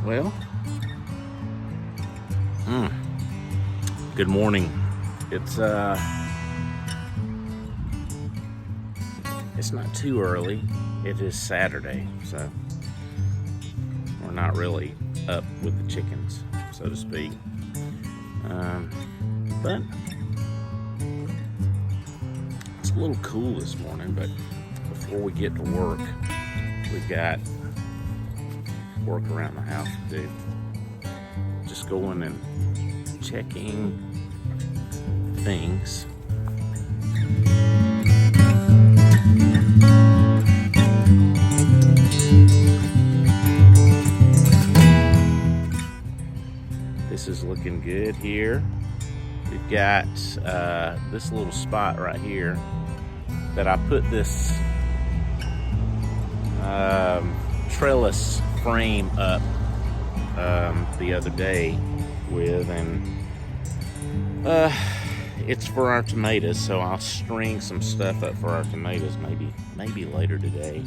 Well, good morning. It's not too early. It is Saturday, so we're not really up with the chickens, so to speak. But it's a little cool this morning. But before we get to work, we've got work around the house to do. Just going and checking things. This is looking good here. We've got this little spot right here that I put this trellis frame up the other day with, and it's for our tomatoes, so I'll string some stuff up for our tomatoes maybe later today.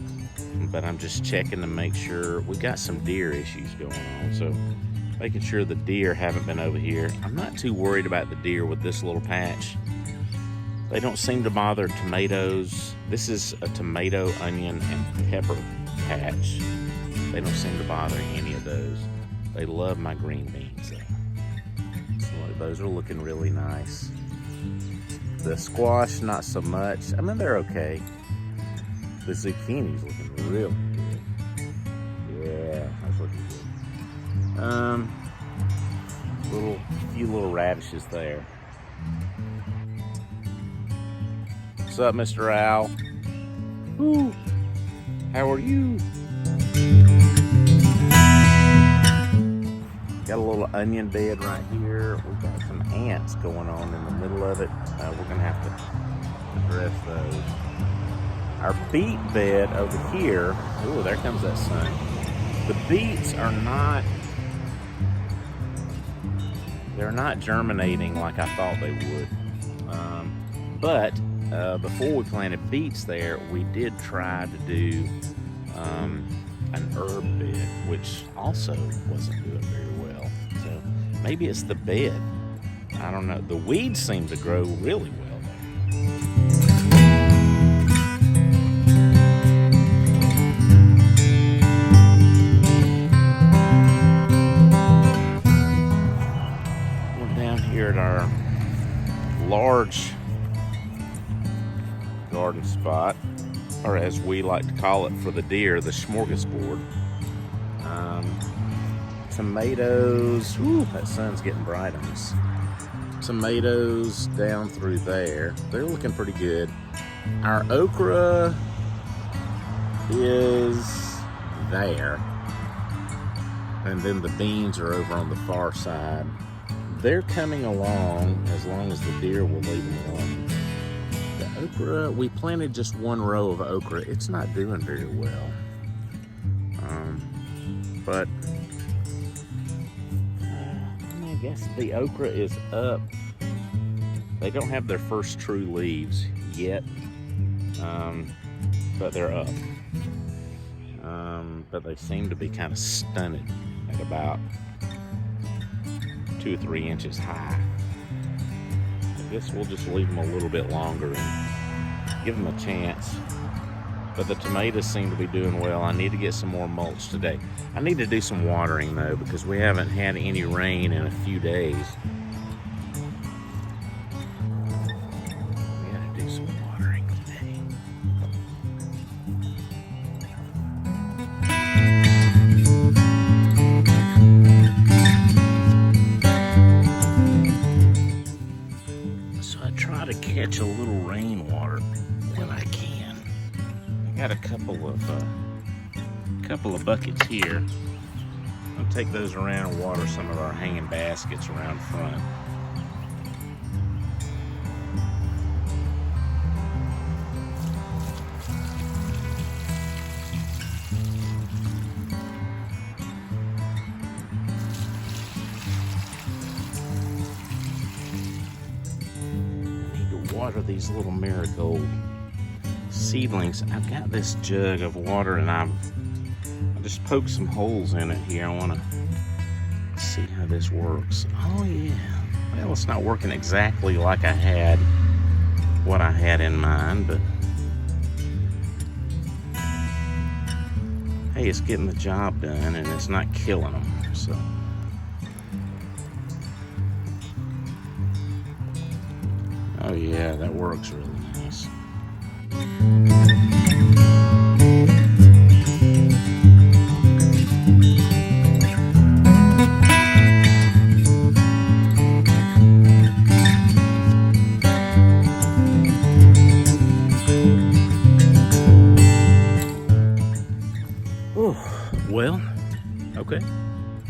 But I'm just checking to make sure. We got some deer issues going on, so making sure the deer haven't been over here. I'm not too worried about the deer with this little patch. They don't seem to bother tomatoes. This is a tomato, onion, and pepper patch. They don't seem to bother any of those. They love my green beans though. So those are looking really nice. The squash, not so much. I mean, they're okay. The zucchini's looking real good. Yeah, that's looking good. Few little radishes there. What's up, Mr. Owl? Woo! How are you? Got a little onion bed right here. We've got some ants going on in the middle of it. We're gonna have to address those. Our beet bed over here. Ooh, there comes that sun. The beets are not. They're not germinating like I thought they would. But before we planted beets there, we did try to do an herb bed, which also wasn't doing very well. So maybe it's the bed. I don't know. The weeds seem to grow really well there. We're down here at our large garden spot, or as we like to call it for the deer, the smorgasbord. Tomatoes, whew, that sun's getting bright on us. Tomatoes down through there, they're looking pretty good. Our okra is there, and then the beans are over on the far side. They're coming along as long as the deer will leave them alone. The okra, we planted just one row of okra. It's not doing very well. But I guess the okra is up. They don't have their first true leaves yet, but they're up. But they seem to be kind of stunted at about 2 or 3 inches high. I guess we'll just leave them a little bit longer and give them a chance. But the tomatoes seem to be doing well. I need to get some more mulch today. I need to do some watering though, because we haven't had any rain in a few days. We gotta do some watering today. So I try to catch a little rainwater when I can. Got a couple of buckets here. I'll take those around and water some of our hanging baskets around front. I need to water these little marigold seedlings. I've got this jug of water and I just poked some holes in it here. I want to how this works. Oh yeah. Well, it's not working exactly like I had what I had in mind, but hey, it's getting the job done and it's not killing them. So oh yeah, that works really nice. Whew. Well, okay,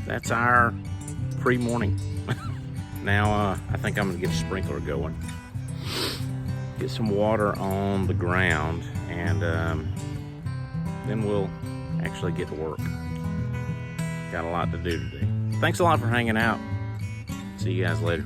that's our pre-morning. Now I think I'm gonna get a sprinkler going, get some water on the ground, and then we'll actually get to work. Got a lot to do today. Thanks a lot for hanging out. See you guys later.